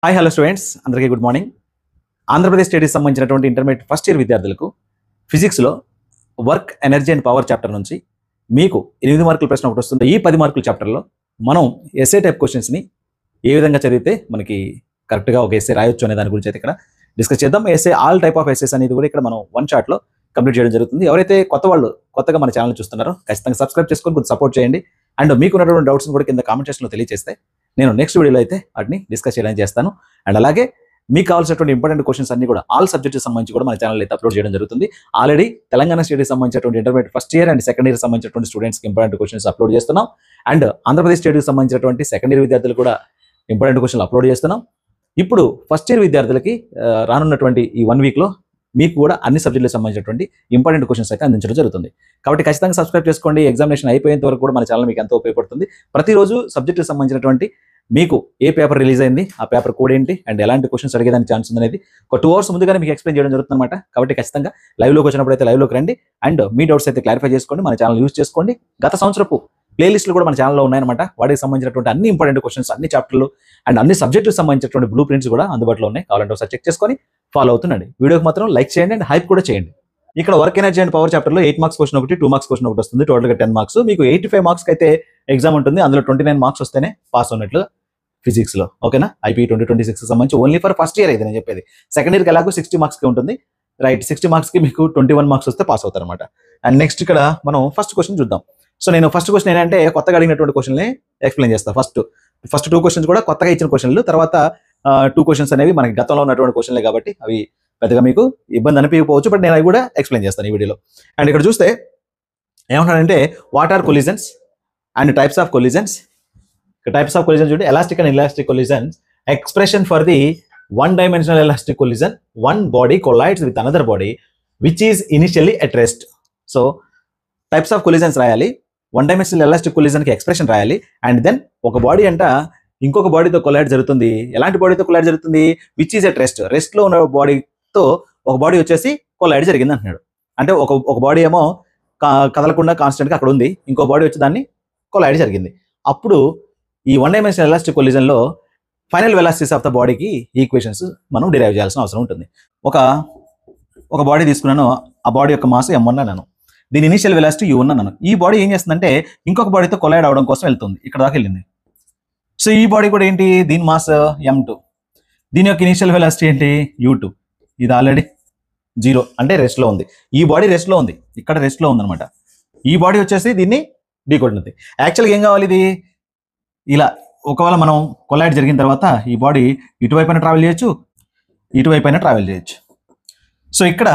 Hi hello students, అందరికీ good morning. Andhra Pradesh స్టేట్కి సంబంధించినటువంటి ఇంటర్మీడియట్ ఫస్ట్ ఇయర్ విద్యార్థులకు ఫిజిక్స్లో work, energy and power chapter నుంచి మీకు 8 మార్కుల ప్రశ్న ఒకటి వస్తుంది. ఈ 10 మార్కుల చాప్టర్లో మనం ఎస్ఏ టైప్ క్వశ్చన్స్ని ఏ విధంగా చదివితే మనకి కరెక్ట్గా ఒక ఎస్ఏ రాయొచ్చు అనే దాని గురించి అయితే ఇక్కడ డిస్కస్ చేద్దాం. SA all type of SAs అనేది కూడా ఇక్కడ మనం వన్ షాట్లో కంప్లీట్ చేయడం జరుగుతుంది. ఎవరైతే కొత్తగా మన ఛానల్ చూస్తున్నారో ఖచ్చితంగా సబ్స్క్రైబ్ చేసుకొని కొంచెం సపోర్ట్ చేయండి. అండ్ మీకు ఉన్నటువంటి డౌట్స్ని కూడా కింద కామెంట్ సెక్షన్లో తెలియజేస్తే నేను నెక్స్ట్ వీడియోలో అయితే వాటిని డిస్కస్ చేయడానికి చేస్తాను. అండ్ అలాగే మీకు కావాల్సినటువంటి ఇంపార్టెంట్ క్వశ్చన్స్ అన్ని కూడా ఆల్ సబ్జెక్ట్కి సంబంధించి కూడా మన ఛానల్ అయితే అప్లోడ్ చేయడం జరుగుతుంది. ఆల్రెడీ తెలంగాణ స్టేట్కి సంబంధించినటువంటి intermediate first year and second year సంబంధించినటువంటి స్టూడెంట్స్కి ఇంపార్టెంట్ క్వశ్చన్స్ అప్లోడ్ చేస్తున్నాం. అండ్ ఆంధ్రప్రదేశ్ స్టేట్కి సంబంధించినటువంటి సెకండ్ ఇయర్ విద్యార్థులు కూడా ఇంపార్టెంట్ క్వశ్చన్లు అప్లోడ్ చేస్తున్నాం. ఇప్పుడు ఫస్ట్ ఇయర్ విద్యార్థులకి రానున్నటువంటి ఈ 1 వీక్లో మీకు కూడా అన్ని సబ్జెక్టులకు సంబంధించినటువంటి ఇంపార్టెంట్ క్వశ్చన్స్ అయితే అందించడం జరుగుతుంది. కాబట్టి ఖచ్చితంగా సబ్స్క్రైబ్ చేసుకోండి. ఎగ్జామినేషన్ అయిపోయేంత వరకు కూడా మన ఛానల్ మీకు ఎంతో ఉపయోగపడుతుంది. ప్రతిరోజు సబ్జెక్టుకి సంబంధించినటువంటి మీకు ఏ పేపర్ రిలీజ్ అయింది, ఆ పేపర్ కోడ్ ఏంటి, అండ్ ఎలాంటి క్వశ్చన్స్ అడిగేదానికి ఛాన్స్ ఉంది అనేది ఒక 2 అవర్స్ ముందుగానే మీకు ఎక్స్ప్లెయిన్ చేయడం జరుగుతుంది అనమాట. కాబట్టి ఖచ్చితంగా లైవ్లోకి వచ్చినప్పుడు అయితే లైవ్లోకి రండి అండ్ మీ డౌట్స్ అయితే క్లారిఫై చేసుకోండి. మన ఛానల్ యూజ్ చేసుకోండి. గత సంవత్సరపు ప్లేలిస్టులు కూడా మన ఛానల్లో ఉన్నాయన్నమాట. వాటికి సంబంధించినటువంటి అన్ని ఇంపార్టెంట్ క్వశ్చన్స్, అన్ని చాప్టర్లు అండ్ అన్ని సబ్జెక్టులకు సంబంధించినటువంటి బ్లూ ప్రింట్స్ కూడా అందుబాటులో ఉన్నాయి. కావాలంటే ఒకసారి చెక్ చేసుకొని ఫాలో అవుతుండండి. వీడియోకి మాత్రం లైక్ చేయండి అండ్ హైప్ కూడా చేయండి. ఇక్కడ వర్క్, ఎనర్జీ అండ్ పవర్ చాప్టర్లో 8 మార్క్స్ క్వశ్చన్ ఒకటి, 2 మార్క్స్ క్వశ్చన్ ఒకటి వస్తుంది. టోటల్గా 10 మార్క్స్. మీకు 85 మార్క్స్కి అయితే ఎగ్జామ్ ఉంటుంది. అందులో 29 మార్క్స్ వస్తేనే పాస్ ఉన్నట్లు ఫిజిక్స్లో. ఓకేనా? ఐపీ 2026 సంబంధించి ఓన్లీ ఫర్ ఫస్ట్ ఇయర్ అయితే నేను చెప్పేది. సెకండ్ ఇయర్కి ఎలాగో 60 మార్క్స్కి ఉంటుంది. రైట్, 60 మార్క్స్కి మీకు 21 మార్క్స్ వస్తే పాస్ అవుతారు అనమాట. అండ్ నెక్స్ట్ ఇక్కడ మనం ఫస్ట్ క్వశ్చన్ చూద్దాం. సో నేను ఫస్ట్ క్వశ్చన్ ఏంటంటే కొత్తగా అడిగినటువంటి క్వశ్చన్ని ఎక్స్ప్లెయిన్ చేస్తాను. ఫస్ట్ 2 క్వశ్చన్స్ కూడా కొత్తగా ఇచ్చిన క్వశ్చన్లు, తర్వాత 2 క్వశ్చన్స్ అనేవి మనకి గతంలో ఉన్నటువంటి క్వశ్చన్లే కాబట్టి అవి పెద్దగా మీకు ఇబ్బంది అనిపించకపోవచ్చు. బట్ నేను అవి కూడా ఎక్స్ప్లెయిన్ చేస్తాను ఈ వీడియోలో. అండ్ ఇక్కడ చూస్తే ఏమంటాడంటే what are collisions and types of collisions. Types of collisions చూడండి, elastic and inelastic collisions. Expression for the one dimensional elastic collision, one body collides with another body which is initially at rest. So types of collisions రాయాలి, one dimensional elastic కొలిజన్కి expression రాయాలి. And then ఒక body అంట ఇంకొక బాడీతో collide జరుగుతుంది. ఎలాంటి బాడీతో కొలైడ్ జరుగుతుంది? Which is at rest. రెస్ట్లో ఉన్న బాడీతో ఒక బాడీ వచ్చేసి కొలైడ్ జరిగింది అంటున్నాడు. అంటే ఒక బాడీ ఏమో కదలకుండా కాన్స్టెంట్గా అక్కడ ఉంది, ఇంకో బాడీ వచ్చి దాన్ని కొలైడ్ జరిగింది. అప్పుడు ఈ వన్ డైమెన్షనల్ ఎలాస్టిక్ కొలిజన్లో ఫైనల్ వెలాసిటీస్ ఆఫ్ ద బాడీకి ఈక్వేషన్స్ మనం డిరైవ్ చేయాల్సిన అవసరం ఉంటుంది. ఒక బాడీ తీసుకున్నాను, ఆ బాడీ యొక్క మాస్ m1 అన్నాను, దీని ఇనిషియల్ వెలాసిటీ u1 అన్నాను. ఈ బాడీ ఏం చేస్తుందంటే ఇంకొక బాడీతో కొలైడ్ అవడం కోసం వెళ్తుంది, ఇక్కడ దాకా వెళ్ళింది. సో ఈ బాడీ కూడా ఏంటి, దీని మాస్ m2, దీని యొక్క ఇనిషియల్ వెలాసిటీ ఏంటి u2. ఇది ఆల్రెడీ 0 అంటే రెస్ట్లో ఉంది. ఈ బాడీ రెస్ట్లో ఉంది, ఇక్కడ రెస్ట్లో ఉందన్నమాట. ఈ బాడీ వచ్చేసి దీన్ని ఢీకొట్టింది. యాక్చువల్గా ఏం కావాలి, ఇది ఇలా ఒకవేళ మనం కొలైడ్ జరిగిన తర్వాత ఈ బాడీ ఇటువైపైన ట్రావెల్ చేయొచ్చు, ఇటువైపైన ట్రావెల్ చేయొచ్చు. సో ఇక్కడ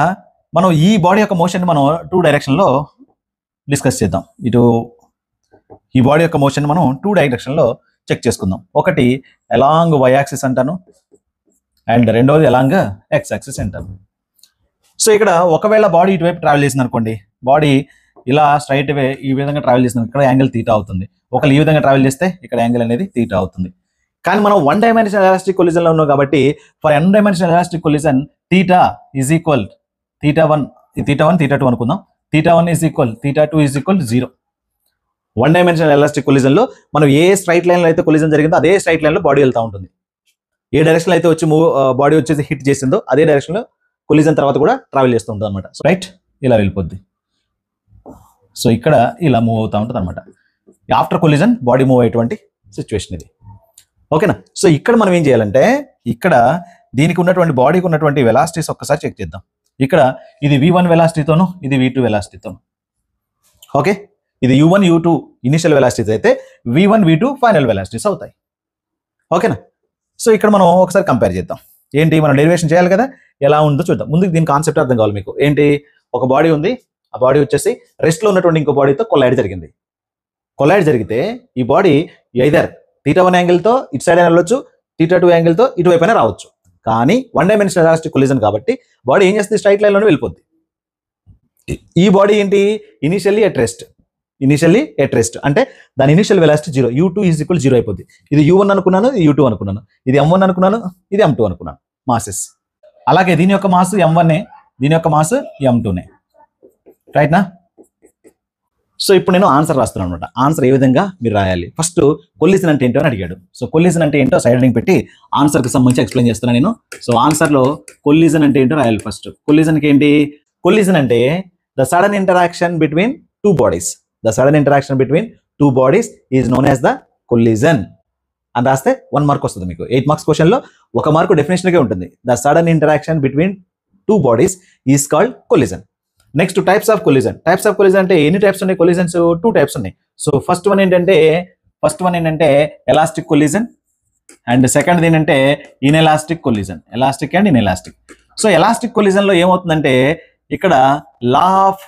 మనం ఈ బాడీ యొక్క మోషన్ మనం 2 డైరెక్షన్లో డిస్కస్ చేద్దాం. ఈ బాడీ యొక్క మోషన్ మనం 2 డైరెక్షన్లో చెక్ చేసుకుందాం. ఒకటి అలాంగ్ y యాక్సిస్ అంటాను, అండ్ రెండవది అలాంగ్ x యాక్సిస్ అంటాను. సో ఇక్కడ ఒకవేళ బాడీ ఇటువైపు ట్రావెల్ చేసింది అనుకోండి, బాడీ ఇలా స్ట్రైట్ వే ఈ విధంగా ట్రావెల్ చేస్తుంది, ఇక్కడ యాంగిల్ తీటా అవుతుంది. ఒకళ్ళు ఈ విధంగా ట్రావెల్ చేస్తే ఇక్కడ యాంగిల్ అనేది తీటా అవుతుంది. కానీ మనం వన్ డైమెన్షనల్ ఎలాస్టిక్ కొలిజన్లో ఉన్నాం కాబట్టి for n dimensional elastic collision theta is equal θ1 θ2 అనుకుందాం. θ1 is equal θ2 is equal 0. One dimensional elastic కొలిజన్లో మనం ఏ స్ట్రైట్ లైన్లో అయితే కొలిజన్ జరిగిందో అదే స్ట్రైట్ లైన్లో బాడీ వెళ్తూ ఉంటుంది. ఏ డైరెక్షన్లో అయితే వచ్చి బాడీ వచ్చేసి హిట్ చేసిందో అదే డైరెక్షన్లో కొలిజన్ తర్వాత కూడా ట్రావెల్ చేస్తూ ఉంటుంది అనమాట. రైట్, ఇలా వెళ్ళిపోద్ది. సో ఇక్కడ ఇలా మూవ్ అవుతూ ఉంటుంది అనమాట. ఆఫ్టర్ కొలిజన్ బాడీ మూవ్ అయ్యేటువంటి సిచ్యువేషన్ ఇది. ఓకేనా? సో ఇక్కడ మనం ఏం చేయాలంటే ఇక్కడ దీనికి ఉన్నటువంటి బాడీకి ఉన్నటువంటి వెలాసిటీస్ ఒక్కసారి చెక్ చేద్దాం. ఇక్కడ ఇది v1 వెలాసిటీతోను, ఇది v2 వెలాసిటీతోను. ఓకే, ఇది u1 u2 ఇనిషియల్ వెలాసిటీస్ అయితే v1 v2 ఫైనల్ వెలాసిటీస్ అవుతాయి. ఓకేనా? సో ఇక్కడ మనం ఒకసారి కంపేర్ చేద్దాం. ఏంటి, మనం డెరివేషన్ చేయాలి కదా, ఎలా ఉందో చూద్దాం. ముందుకు దీని కాన్సెప్ట్ అర్థం కావాలి మీకు. ఏంటి, ఒక బాడీ ఉంది, ఆ బాడీ వచ్చేసి రెస్ట్లో ఉన్నటువంటి ఇంకో బాడీతో కొలైడ్ జరిగింది. కొలైడ్ జరిగితే ఈ బాడీ ఐదర్ θ1 యాంగిల్తో ఇటు సైడ్ అయినా వెళ్ళొచ్చు, θ2 యాంగిల్తో ఇటువైపైనా రావచ్చు. కానీ వన్ డైమెన్షనల్ ఎలాస్టిక్ కొలిజన్ కాబట్టి బాడీ ఏం చేస్తుంది, స్ట్రైట్ లైన్లోనే వెళ్ళిపోద్ది. ఈ బాడీ ఏంటి, ఇనిషియల్లీ ఎట్ రెస్ట్ అంటే దాని initial velocity 0, u2 is equal 0 అయిపోద్ది. ఇది u1 అనుకున్నాను, ఇది u2 అనుకున్నాను, ఇది m1 అనుకున్నాను, ఇది m2 అనుకున్నాను మాసెస్. అలాగే దీని యొక్క మాస్ m1నే, దీని యొక్క మాస్ m2నే. రైట్నా? సో ఇప్పుడు నేను ఆన్సర్ రాస్తున్నాను అనమాట. ఆన్సర్ ఏ విధంగా మీరు రాయాలి, ఫస్ట్ కొల్లిజన్ అంటే ఏంటో అని అడిగాడు. సో కొల్లిజన్ అంటే ఏంటో సైడ్ హెడ్డింగ్ పెట్టి ఆన్సర్కి సంబంధించి ఎక్స్ప్లెయిన్ చేస్తున్నాను నేను. సో ఆన్సర్లో కొల్లిజన్ అంటే ఏంటో రాయాలి. ఫస్ట్ కొల్లిజన్కి ఏంటి, కొల్లిజన్ అంటే the sudden interaction between two bodies. The sudden interaction between two bodies is known as the కొల్లిజన్ అని రాస్తే 1 మార్క్ వస్తుంది మీకు. 8 మార్క్స్ క్వశ్చన్లో 1 మార్కు డెఫినేషన్గా ఉంటుంది. The sudden interaction between two bodies is called collision. Next types of collision. Types of collision అంటే ఎన్ని types ఉన్నాయి కొల్లిజన్స్? 2 టైప్స్ ఉన్నాయి. సో ఫస్ట్ వన్ ఏంటంటే ఎలాస్టిక్ కొల్లిజన్ అండ్ సెకండ్ ఏంటంటే inelastic collision. Elastic and inelastic. So elastic కొల్లిజన్లో ఏమవుతుందంటే ఇక్కడ law of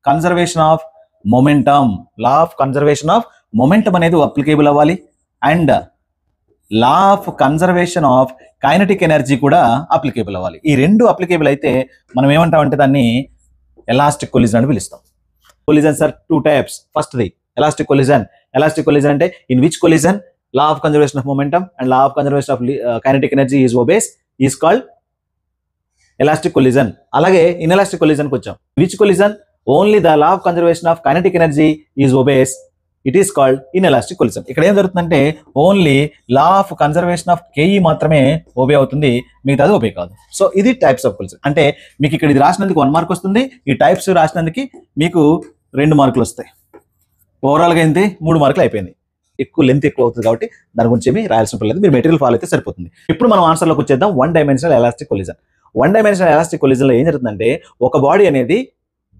conservation of momentum అనేది అప్లికేబుల్ అవ్వాలి and law of conservation of kinetic energy కూడా అప్లికేబుల్ అవ్వాలి. ఈ రెండు అప్లికేబుల్ అయితే మనం ఏమంటామంటే దాన్ని ఎలాస్టిక్ కొల్లిజన్ అని పిలుస్తాం. కొల్లిజన్స్ ఆర్ 2 టైప్స్. ఫస్ట్ది ఎలాస్టిక్ కొల్లిజన్. ఎలాస్టిక్ కొల్లిజన్ అంటే in which కొల్లిజన్ law of conservation of momentum and law of conservation of kinetic energy is called elastic కొల్లిజన్. అలాగే ఇన్ఎలాస్టిక్ కొల్లిజన్కి వచ్చాం. Which కొల్లిజన్ only the law of conservation of kinetic energy is obese, it is called inelastic కొల్లిజన్. ఇక్కడ ఏం జరుగుతుందంటే only law of conservation of K E మాత్రమే obey అవుతుంది, మిగతాది obey కాదు. So ఇది టైప్స్ ఆఫ్ కొల్లిజన్. అంటే మీకు ఇక్కడ ఇది రాసినందుకు 1 మార్క్ వస్తుంది, ఈ టైప్స్ రాసినందుకు మీకు 2 మార్కులు వస్తాయి. ఓవరాల్గా ఏంటి 3 మార్కులు అయిపోయింది. లెంత్ ఎక్కువ అవుతుంది కాబట్టి దాని గురించి ఏమి రాయాల్సిన పర్లేదు, మీరు మెటీరియల్ ఫాలో అయితే సరిపోతుంది. ఇప్పుడు మనం ఆన్సర్లోకి వచ్చేద్దాం. 1 dimensional elastic collision. 1 dimensional elastic కొల్లిజన్లో ఏం జరుగుతుందంటే ఒక బాడీ అనేది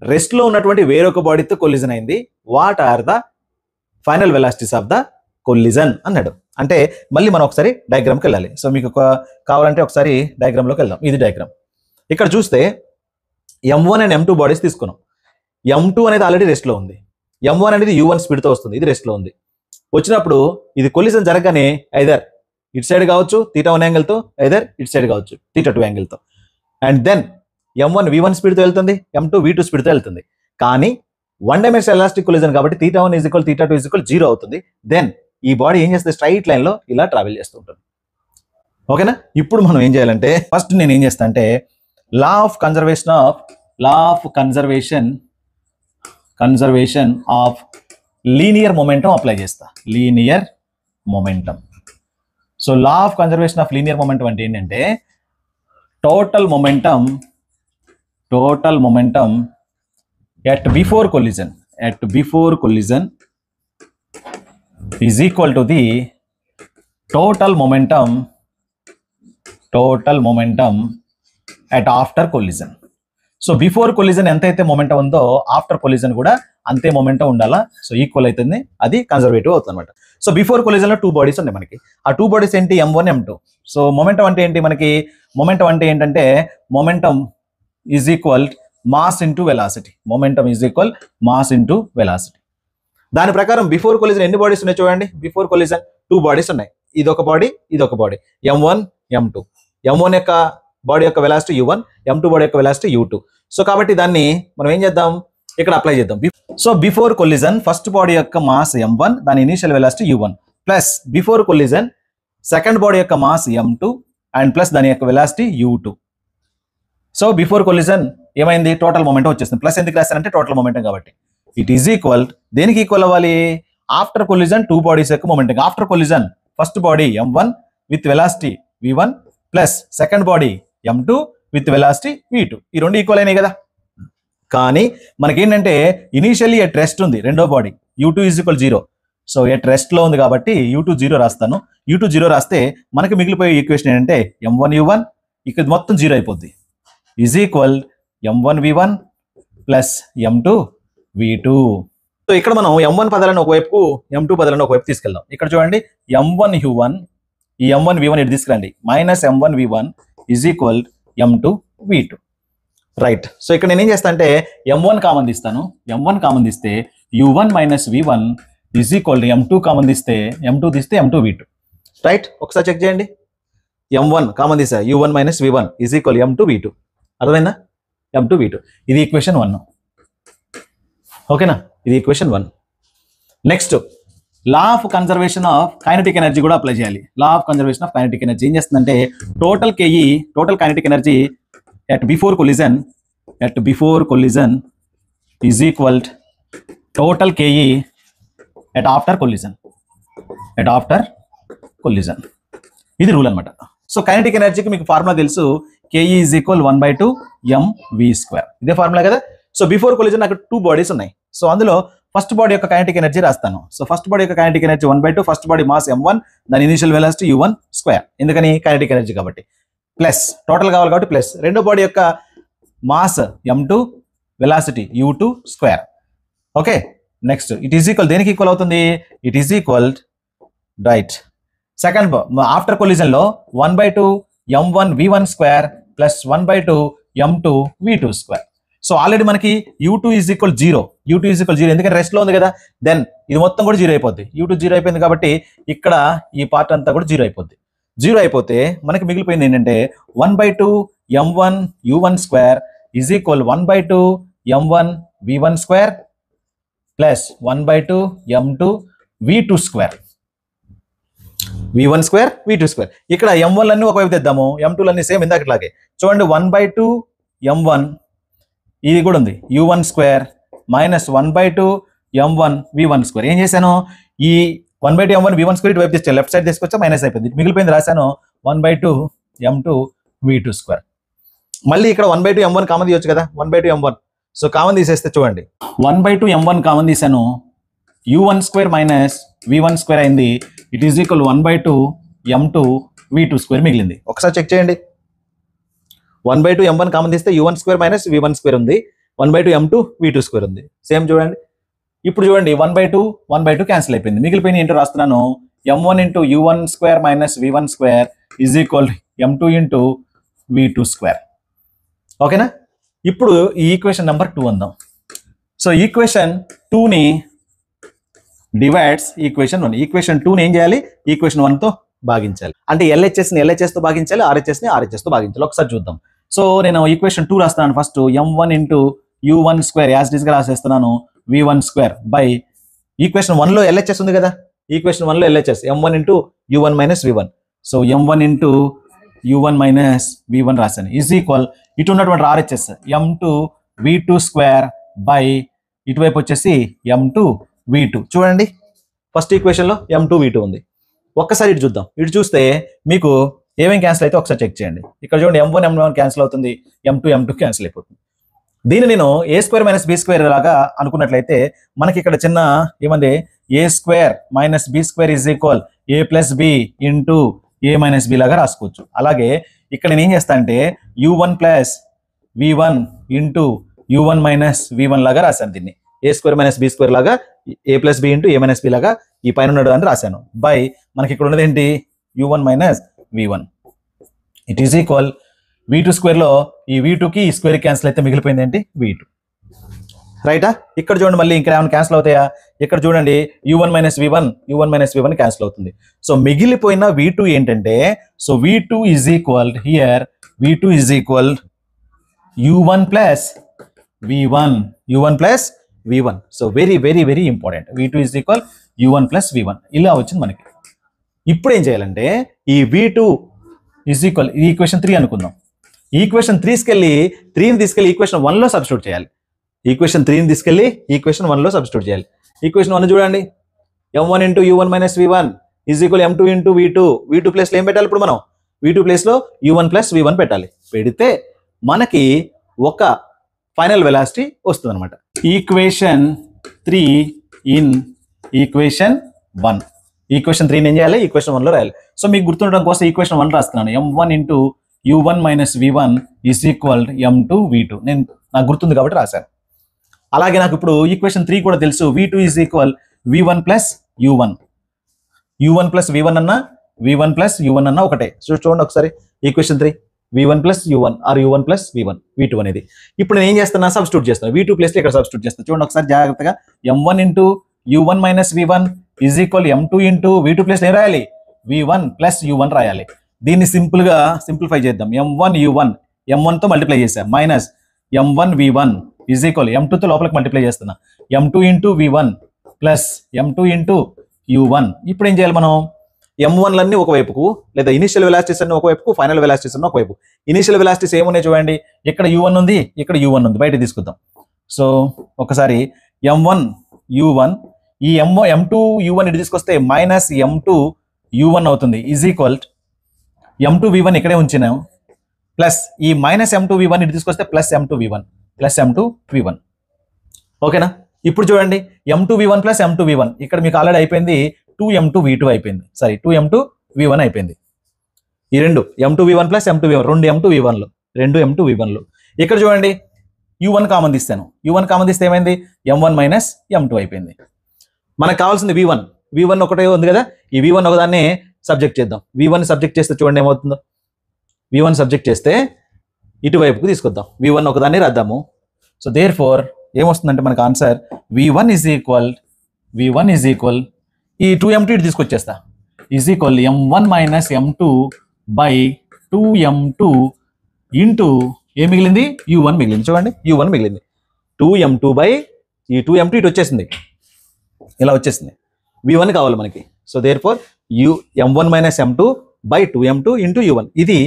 రెస్ట్లో ఉన్నటువంటి వేరొక బాడీతో కొల్లిజన్ అయింది. What are the final velocities of the collision అన్నాడు. అంటే మళ్ళీ మనం ఒకసారి డయాగ్రామ్కి వెళ్ళాలి. సో మీకు కావాలంటే ఒకసారి డయాగ్రామ్లోకి వెళ్దాం. ఇది డయాగ్రామ్. ఇక్కడ చూస్తే M1 అండ్ M2 బాడీస్ తీసుకున్నాం. M2 అనేది ఆల్రెడీ రెస్ట్లో ఉంది. M1 అనేది U1 స్పీడ్తో వస్తుంది, ఇది రెస్ట్లో ఉంది. వచ్చినప్పుడు ఇది కొల్లిజన్ జరగగానే ఐదర్ ఇటు సైడ్ కావచ్చు θ1 యాంగిల్తో, ఐదర్ ఇటు సైడ్ కావచ్చు θ2 యాంగిల్తో. అండ్ దెన్ M1 V1 స్పీడ్తో వెళ్తుంది, M2 V2 స్పీడ్తో వెళ్తుంది. కానీ 1 డైమెన్షనల్ ఎలాస్టిక్ కొల్లిజన్ కాబట్టి θ1 θ2 0 అవుతుంది. దెన్ ఈ బాడీ ఏం చేస్తే స్ట్రైట్ లైన్లో ఇలా ట్రావెల్ చేస్తూ ఉంటుంది. ఓకేనా? ఇప్పుడు మనం ఏం చేయాలంటే ఫస్ట్ నేను ఏం చేస్తా అంటే law of conservation of linear momentum apply చేస్తా. Linear momentum. So law of conservation of linear momentum అంటే ఏంటంటే total momentum at before collision is equal to the total momentum at after collision. So before కొల్లిజన్ ఎంతైతే momentum ఉందో after కొల్లిజన్ కూడా అంతే momentum ఉండాలా. So equal అవుతుంది, అది కన్జర్వేటివ్ అవుతుంది అనమాట. సో బిఫోర్ కొల్లిజన్లో 2 బాడీస్ ఉన్నాయి మనకి. ఆ 2 బాడీస్ ఏంటి? M1 M2. సో మొమెంటం అంటే ఏంటి మనకి? మొమెంటం అంటే ఏంటంటే momentum is equal mass into velocity. Momentum is equal mass into velocity. దాని ప్రకారం బిఫోర్ కొల్లిజన్ ఎన్ని బాడీస్ ఉన్నాయి చూడండి. బిఫోర్ కొల్లిజన్ 2 బాడీస్ ఉన్నాయి. ఇదొక బాడీ, ఇదొక బాడీ. M1 M2. M1 యొక్క బాడీ యొక్క వెలాసిటీ U1, M2 బాడీ యొక్క వెలాసిటీ U2. సో కాబట్టి దాన్ని మనం ఏం చేద్దాం, ఇక్కడ అప్లై చేద్దాం. సో బిఫోర్ కొల్లిజన్ ఫస్ట్ బాడీ యొక్క మాస్ M1, దాని initial velocity U1, plus before కొల్లిజన్ second body యొక్క మాస్ M2 అండ్ ప్లస్ దాని యొక్క వెలాసిటీ U2. సో బిఫోర్ కొల్లిజన్ ఏమైంది? టోటల్ మొమెంటం వచ్చేస్తుంది. ప్లస్ ఎందుకు రాస్తారంటే టోటల్ మొమెంటం కాబట్టి. ఇట్ ఈజ్ ఈక్వల్, దేనికి ఈక్వల్ అవ్వాలి? ఆఫ్టర్ కొల్లిజన్ 2 బాడీస్ యొక్క momentum. After కొల్లిజన్ first body M1 with velocity V1 plus second body M2 with velocity V2. ఈ రెండు ఈక్వల్ అయినాయి కదా. కానీ మనకేంటంటే ఇనీషియల్లీ ఎట్ రెస్ట్ ఉంది రెండో body U2 is equal 0. So at రెస్ట్లో ఉంది కాబట్టి U2 0 రాస్తాను. U2 0 రాస్తే మనకి మిగిలిపోయే ఈక్వేషన్ ఏంటంటే M1 U1 ఇక్కడ మొత్తం 0 అయిపోద్ది. Is equal M1 V1 plus M2 V2. So ఇక్కడ మనం M1 పదాలను ఒకవైపు, M2 పదాలను ఒకవైపు తీసుకెళ్దాం. ఇక్కడ చూడండి M1 U1, ఈ M1 V1 ఇటు తీసుకురండి. Minus M1 V1 is equal M2 V2. Right. So ఇక్కడ నేను ఏం చేస్తాను అంటే M1 కామన్ తీస్తాను. M1 కామన్ తీస్తే U1 minus V1 is equal M2 common తీస్తే M2 తీస్తే M2 V2. రైట్. ఒకసారి చెక్ చేయండి. M1 కామన్ తీసా, U1 minus V1 is equal M2 V2. అర్థమైందా? M2 V2. ఇది ఈక్వేషన్ 1. ఓకేనా? ఇది equation 1. Next law of conservation of kinetic energy కూడా అప్లై చేయాలి. Law of conservation of kinetic energy ఏం చేస్తుందంటే total KE, total kinetic energy at before collision is equal total KE at after collision. ఇది rule అనమాట. So kinetic ఎనర్జీకి మీకు formula తెలుసు, K E is equal 1/2 mv². ఇదే ఫార్ములా కదా. సో బిఫోర్ కొలిజన్ నాకు 2 బాడీస్ ఉన్నాయి. సో అందులో ఫస్ట్ బాడీ యొక్క కైనెటిక్ ఎనర్జీ రాస్తాను. సో ఫస్ట్ బాడీ యొక్క kinetic energy 1/2, first body mass m1, దాని ఇనిషియల్ వెలాసిటీ u1². ఎందుకని కైనెటిక్ ఎనర్జీ కాబట్టి. ప్లస్ టోటల్ కావాలి కాబట్టి ప్లస్ రెండో బాడీ యొక్క mass m2, velocity u2². Okay, next it is equal దేనికి ఈక్వల్ అవుతుంది? It is equal right second after collision లో 1/2 m1v1² plus 1/2 m2v2². So already మనకి u2 ఈజ్ ఈక్వల్ 0, ఎందుకంటే రెస్ట్ లో ఉంది కదా. దెన్ ఇది మొత్తం కూడా 0 అయిపోద్ది. u2 0 అయిపోయింది కాబట్టి ఇక్కడ ఈ పార్ట్ అంతా కూడా 0 అయిపోద్ది. 0 అయిపోతే మనకి మిగిలిపోయింది ఏంటంటే 1/2 m1u1² is equal 1/2 m1v1² plus 1/2 m2v2². v1², ఇక్కడ m1 లన్నీ ఒకవైపు తెద్దాము, m2 లన్నీ సేమ్ ఇందాకట్లాగే. చూడండి 1/2 m1 ఇది కూడా ఉంది u1² మైనస్ 1/2 m1v1². ఏం చేశాను? ఈ 1/2 m1v1² ఇటు వైపు తెచ్చాను, లెఫ్ట్ సైడ్ తీసుకొచ్చా, మైనస్ అయిపోయింది. మిగిలిపోయింది రాశాను 1/2 m2v2². మళ్ళీ ఇక్కడ 1/2 m1 కామన్ తీయొచ్చు కదా, 1/2 m1. సో కామన్ తీసేస్తే చూడండి 1/2 m1 కామన్ తీసాను, u1² మైనస్ v1² అయింది. ఇట్ ఈజ్ ఈక్వల్ 1/2 m2v2² మిగిలింది. ఒకసారి చెక్ చేయండి. 1/2 m1 కామన్ తీస్తే u1² మైనస్ v1² ఉంది, 1/2 m2v2² ఉంది. సేమ్ చూడండి. ఇప్పుడు చూడండి 1/2 క్యాన్సిల్ అయిపోయింది. మిగిలిపోయిన ఏంటో రాస్తున్నాను, m1 into u1² minus v1² is equal m2 into v2². ఓకేనా? ఇప్పుడు ఈ ఈక్వేషన్ నెంబర్ 2 అందాం. సో ఈక్వేషన్ 2ని డివైడ్స్ ఈక్వేషన్ 1. ఈక్వేషన్ 2ని ఏం చేయాలి? ఈక్వేషన్ 1తో భాగించాలి. అంటే LHSని LHSతో భాగించాలి, RHSని RHSతో భాగించాలి. ఒకసారి చూద్దాం. సో నేను ఈక్వేషన్ 2 రాస్తున్నాను. First m1 into u1² as it ఈస్గా రాసేస్తున్నాను, v1² బై ఈక్వేషన్ 1లో LHS ఉంది కదా, ఈక్వేషన్ 1లో LHS m1 into u1 minus v1. So m1 into u1 minus v1 రాశాను ఈజ్ ఈక్వల్ ఇటు ఉన్నటువంటి RHS m2v2² బై ఇటువైపు వచ్చేసి m2v2. చూడండి ఫస్ట్ ఈక్వేషన్లో m2v2 ఉంది. ఒక్కసారి ఇటు చూద్దాం. ఇటు చూస్తే మీకు ఏమేమి క్యాన్సిల్ అయితే ఒకసారి చెక్ చేయండి. ఇక్కడ చూడండి m1 క్యాన్సిల్ అవుతుంది, m2 క్యాన్సిల్ అయిపోతుంది. దీన్ని నేను a² మైనస్ b² లాగా అనుకున్నట్లయితే మనకి ఇక్కడ చిన్న ఏమంది a² minus b² is equal a plus b into a minus b లాగా రాసుకోవచ్చు. అలాగే ఇక్కడ నేను ఏం చేస్తా అంటే u1 plus v1 into u1 minus v1 లాగా రాశాను. దీన్ని a² మైనస్ b² లాగా a plus b into a minus b లాగా ఈ పైన ఉన్నాడు అని రాశాను. బై మనకి ఇక్కడ ఉన్నది ఏంటి u1 minus v1. It is equal v2² లో ఈ v2కి ఈ స్క్వేర్ క్యాన్సిల్ అయితే మిగిలిపోయింది ఏంటి v2. రైటా? ఇక్కడ చూడండి మళ్ళీ ఇంకా ఏమైనా క్యాన్సిల్ అవుతాయా? ఇక్కడ చూడండి u1 మైనస్ v1 క్యాన్సిల్ అవుతుంది. సో మిగిలిపోయిన v2 ఏంటంటే, so v2 is equal here v2 is equal u1 plus v1. So very important. v2 is equal u1 plus v1 ఇలా వచ్చింది మనకి. ఇప్పుడు ఏం చేయాలంటే ఈ v2 ఈజ్ ఈక్వల్ ఈ ఈక్వేషన్ 3 అనుకుందాం. ఈక్వేషన్ 3ని తీసుకెళ్ళి ఈక్వేషన్ 1లో సబ్స్టిట్యూట్ చేయాలి. ఈక్వేషన్ 3ని తీసుకెళ్ళి ఈక్వేషన్ 1లో సబ్స్టిట్యూట్ చేయాలి. ఈక్వేషన్ 1 చూడండి m1 into u1 minus v1 is equal m2 into v2 ప్లేస్లో ఏం పెట్టాలి? ఇప్పుడు మనం v2 ప్లేస్లో u1 ప్లస్ v1 పెట్టాలి. పెడితే మనకి ఒక ఫైనల్ వెలాసిటీ వస్తుంది అనమాట. Equation 3 in equation 1. ఈక్వేషన్ 3ని ఏం చేయాలి? ఈక్వేషన్ 1లో రాయాలి. సో మీకు గుర్తుండడం కోసం ఈక్వేషన్ 1 రాస్తున్నాను. m1 into u1 minus v1 is equal m2v2. నాకు గుర్తుంది కాబట్టి రాశాను. అలాగే నాకు ఇప్పుడు ఈక్వేషన్ 3 కూడా తెలుసు. v2 is equal v1 plus u1 plus v1 అన్నా ఒకటే. చూడండి ఒకసారి equation 3 v1 plus u1 are u1 plus v2 అనేది. ఇప్పుడు నేను ఏం చేస్తున్నా? సబ్స్టిట్యూట్ చేస్తాను. v2 ప్లేస్లో ఇక్కడ సబ్స్టిట్యూట్ చేస్తాను. చూడండి ఒకసారి జాగ్రత్తగా. m1 into u1 minus v1 is equal m2 into v2 ప్లేస్లో ఏం రాయాలి? v1 ప్లస్ u1 రాయాలి. దీన్ని సింప్లిఫై చేద్దాం. m1తో మల్టిప్లై చేసాం minus m1 v1 is equal m2తో లోపలికి మల్టిప్లై చేస్తున్నా m2 into v1 plus m2 into u1. ఇప్పుడు ఏం చేయాలి మనం? m1లన్నీ ఒకవైపుకు, లేదా ఇనిషియల్ వెలాసిటీస్ అన్ని ఒకవైపుకు, ఫైనల్ వెలాసిటీస్ అన్ని ఒకవైపు. ఇనిషియల్ వెలాసిటీస్ ఏమున్నాయి చూడండి. ఇక్కడ u1 ఉంది, ఇక్కడ u1 ఉంది. బయట తీసుకుందాం. సో ఒకసారి m1 u1, ఈ m2 u1 ఇటు తీసుకొస్తే మైనస్ m2 u1 అవుతుంది, ఈజ్ ఈక్వల్ m2 v1 ఇక్కడే ఉంచినాం, ప్లస్ ఈ మైనస్ m2 v1 ఇటు తీసుకొస్తే plus m2 v1 plus m2 v1. ఓకేనా? ఇప్పుడు చూడండి m2 v1 plus m2 v1 ఇక్కడ మీకు ఆల్రెడీ అయిపోయింది, 2m2 v2 అయిపోయింది, సారీ 2m2 v1 అయిపోయింది. ఈ రెండు m2 v1 plus m2 v1 రెండు m2 v1లు, రెండు m2 v1లు. ఇక్కడ చూడండి u1 కామన్ తీస్తాను, u1 కామన్ తీస్తే ఏమైంది, m1 మైనస్ m2 అయిపోయింది. మనకు కావాల్సింది v1 ఒకటే ఉంది కదా, ఈ v1 ఒకదాన్ని సబ్జెక్ట్ చేద్దాం. v1 సబ్జెక్ట్ చేస్తే చూడండి ఏమవుతుందో, v1 సబ్జెక్ట్ చేస్తే ఇటువైపుకు తీసుకొద్దాం, v1 ఒకదాన్ని రాద్దాము. సో దేర్ ఫోర్ ఏమొస్తుందంటే మనకు ఆన్సర్ v1 ఈజ్ ఈక్వల్ ఈ 2m2 ఇటు తీసుకొచ్చేస్తా, is equal m1 minus m2 by 2m2 into ఏం మిగిలింది, u1 మిగిలింది. చూడండి u1 మిగిలింది, 2m2 బై ఈ 2m2 ఇటు వచ్చేసింది, ఇలా వచ్చేసింది, v1 కావాలి మనకి. So therefore m1 minus m2 by 2m2 into u1. ఇది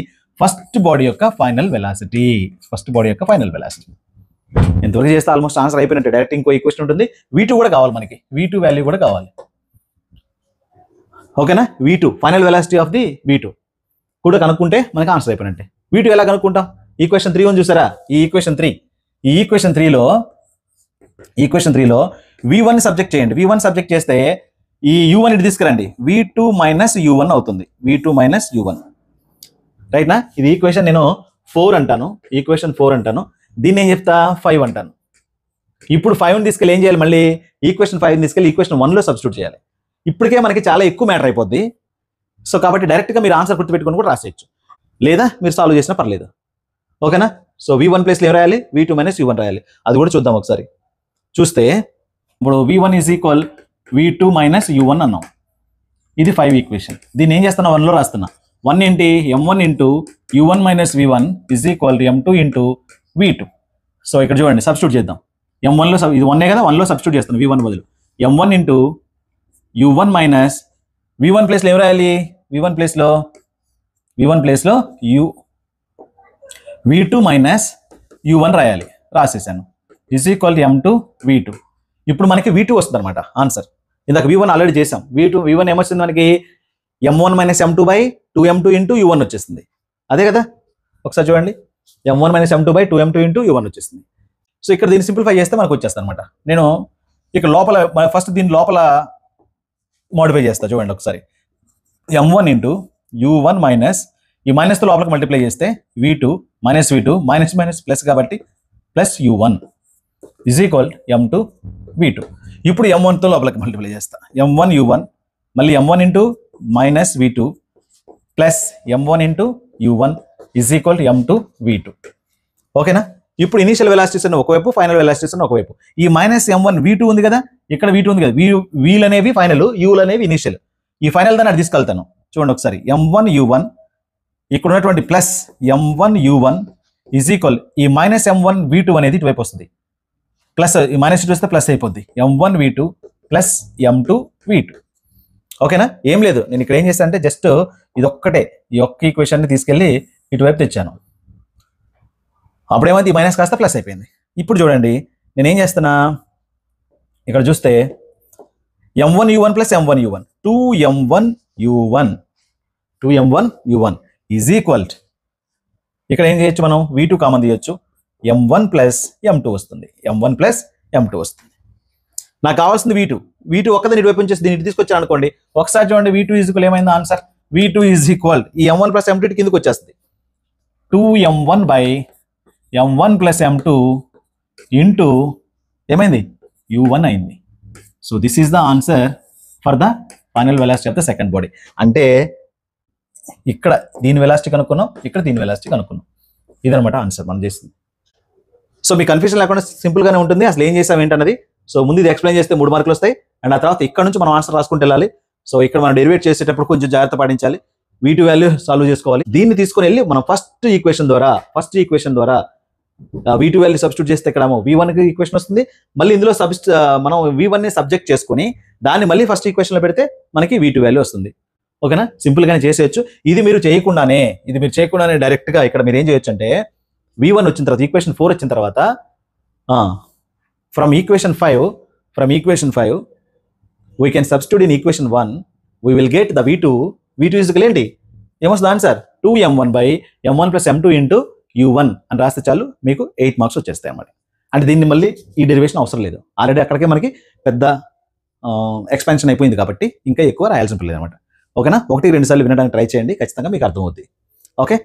ఫస్ట్ బాడీ యొక్క ఫైనల్ వెలాసిటీ, ఎంతవరకు చేస్తే ఆల్మోస్ట్ ఆన్సర్ అయిపోయినట్టు. డైరెక్ట్ ఇంకో ఈక్వేషన్ ఉంటుంది, v2 కూడా కావాలి మనకి, v2 వాల్యూ కూడా కావాలి. ఓకేనా? v2 final velocity of the v2 కూడా కనుక్కుంటే మనకి ఆన్సర్ అయిపోయినట్టే. v2 ఎలా కనుక్కుంటాం, ఈక్వేషన్ 3 ఉంది చూసారా, ఈ ఈక్వేషన్ 3లో v1 సబ్జెక్ట్ చేయండి, v1 సబ్జెక్ట్ చేస్తే ఈ u1 ఇటు తీసుకురండి, v2 మైనస్ u1 అవుతుంది, v2 మైనస్ u1. రైట్నా? ఇది ఈక్వేషన్ నేను 4 అంటాను, దీన్ని ఏం చెప్తా 5 అంటాను. ఇప్పుడు 5ని తీసుకెళ్ళి ఏం చేయాలి, మళ్ళీ ఈక్వేషన్ 5ని తీసుకెళ్ళి ఈక్వేషన్ 1లో సబ్స్టిట్యూట్ చేయాలి. ఇప్పటికే మనకి చాలా ఎక్కువ మ్యాటర్ అయిపోద్ది. సో కాబట్టి డైరెక్ట్గా మీరు ఆన్సర్ గుర్తుపెట్టుకొని కూడా రాసేయచ్చు, లేదా మీరు సాల్వ్ చేసినా పర్లేదు. ఓకేనా? సో v1 ప్లేస్లో ఏం రాయాలి, v2 మైనస్ u1 రాయాలి. అది కూడా చూద్దాం ఒకసారి. చూస్తే ఇప్పుడు v1 is equal v2 minus u1 అన్నాం, ఇది 5 ఈక్వేషన్. దీన్ని ఏం చేస్తున్నా 1లో రాస్తున్నా, 1 ఏంటి, m1 into u1 minus v1 is equal m2 into v2. So ఇక్కడ చూడండి సబ్స్టిట్యూట్ చేద్దాం, m1లో ఇది 1 కదా, 1లో సబ్స్టిట్యూట్ చేస్తాను, v1 బదులు m1 into u1 minus v1 ప్లేస్లో ఏం రాయాలి, v1 ప్లేస్లో v2 మైనస్ u1 రాయాలి, రాసేసాను, ఈజ్ ఈక్వల్ m2 v2. ఇప్పుడు మనకి v2 వస్తుంది అనమాట ఆన్సర్. ఇందాక v1 ఆల్రెడీ చేసాం, v1 ఏమొచ్చింది మనకి m1 minus m2 by 2m2 into u1 వచ్చేస్తుంది, అదే కదా. ఒకసారి చూడండి, m1 minus m2 by 2m2 into u1 వచ్చేస్తుంది. సో ఇక్కడ దీన్ని సింప్లిఫై చేస్తే మనకు వచ్చేస్తుంది అనమాట. నేను ఇక్కడ లోపల ఫస్ట్ దీని లోపల మోడిఫై చేస్తా, చూడండి ఒకసారి. m1 ఇంటూ u1 మైనస్ ఈ మైనస్తో లోపలికి మల్టిప్లై చేస్తే v2 మైనస్ మైనస్ ప్లస్ కాబట్టి plus u1 is equal m2 v2. ఇప్పుడు m1తో లోపలికి మల్టిప్లై చేస్తా, m1 u1 మళ్ళీ m1 into minus v2 plus m1 into u1 is equal m2 v2. ఓకేనా? ఇప్పుడు ఇనీషియల్ వెలాసిటీస్ అని ఒకవైపు, ఫైనల్ వెలాసిటీస్ అని ఒకవైపు. ఈ మైనస్ m1 v2 ఉంది కదా, ఇక్కడ v2 ఉంది కదా, వీలు అనేవి ఫైనల్, యూలు అనేవి ఇనీషియల్. ఈ ఫైనల్ దాన్ని అటు తీసుకెళ్తాను, చూడండి ఒకసారి. m1 u1 ఇక్కడ ఉన్నటువంటి plus m1 u1 is equal ఈ మైనస్ m1 v2 అనేది ఇటువైపు వస్తుంది, ప్లస్ ఈ మైనస్ ఇటు వస్తే ప్లస్ అయిపోద్ది, m1 v2 plus m2 v2. ఓకేనా? ఏం లేదు, నేను ఇక్కడ ఏం చేస్తాను అంటే జస్ట్ ఇదొక్కటే, ఈ ఒక్క ఈక్వేషన్ని తీసుకెళ్ళి ఇటువైపు తెచ్చాను, అప్పుడేమైంది ఈ మైనస్ కాస్త ప్లస్ అయిపోయింది. ఇప్పుడు చూడండి నేను ఏం చేస్తున్నా, ఇక్కడ చూస్తే m1 u1 plus m1 u1 2m1 u1 is equal ఇక్కడ ఏం చేయొచ్చు మనం, v2 కామన్ తీయొచ్చు, m1 ప్లస్ m2 వస్తుంది, నాకు కావాల్సింది v2 ఒక్కదాన్ని ఇటువైపు నుంచి దీన్ని తీసుకొచ్చాను అనుకోండి. ఒకసారి చూడండి v2 ఈజ్ ఈక్వల్ ఏమైంది ఆన్సర్, v2 ఈజ్ ఈక్వల్ ఈ m1 ప్లస్ m2 కిందకి వచ్చేస్తుంది, 2m1 by m1 plus m2 into ఏమైంది u1 అయింది. So this is the answer for the final velocity of the second body. అంటే ఇక్కడ దీని వెలాసిటీ కనుక్కున్నాం, ఇక్కడ దీని వెలాసిటీ కనుక్కున్నాం, ఇదనమాట ఆన్సర్ మనం చేసింది. సో మీ కన్ఫ్యూజన్ లేకుండా సింపుల్గానే ఉంటుంది అసలు ఏం చేసాం ఏంటన్నది. సో ముందు ఇది ఎక్స్ప్లెయిన్ చేస్తే 3 మార్కులు వస్తాయి, అండ్ ఆ తర్వాత ఇక్కడ నుంచి మనం ఆన్సర్ రాసుకుంటూ వెళ్ళాలి. సో ఇక్కడ మనం డెరివేట్ చేసేటప్పుడు కొంచెం జాగ్రత్త పాటించాలి, v2 వాల్యూ సాల్వ్ చేసుకోవాలి. దీన్ని తీసుకొని వెళ్ళి మనం ఫస్ట్ ఈక్వేషన్ ద్వారా v2 వాల్యూ సబ్స్టిట్యూట్ చేస్తే ఇక్కడ v1 కి ఈక్వేషన్ వస్తుంది, మళ్ళీ ఇందులో మనం v1 ని సబ్జెక్ట్ చేసుకుని దాన్ని మళ్ళీ ఫస్ట్ ఈక్వేషన్లో పెడితే మనకి v2 వాల్యూ వస్తుంది. ఓకేనా? సింపుల్గానే చేసేయచ్చు. ఇది మీరు చేయకుండానే డైరెక్ట్గా ఇక్కడ మీరు ఏం చేయొచ్చు అంటే v1 వచ్చిన తర్వాత ఈక్వేషన్ 4 వచ్చిన తర్వాత from equation from equation 5 we can substitute in equation 1 we will get the V2 equal ఏంటి ఏమొస్తుంది answer 2m1 + m2 into u1 అని రాస్తే చాలు మీకు 8 మార్క్స్ వచ్చేస్తాయి అన్నమాట. అంటే దీన్ని మళ్ళీ ఈ డెరివేషన్ అవసరం లేదు, ఆల్రెడీ అక్కడికే మనకి పెద్ద ఎక్స్పాన్షన్ అయిపోయింది కాబట్టి ఇంకా ఎక్కువ రాయాల్సి ఉంటుంది అనమాట. ఓకేనా, 1-2 సార్లు వినడానికి ట్రై చేయండి, ఖచ్చితంగా మీకు అర్థమవుతుంది. ఓకే,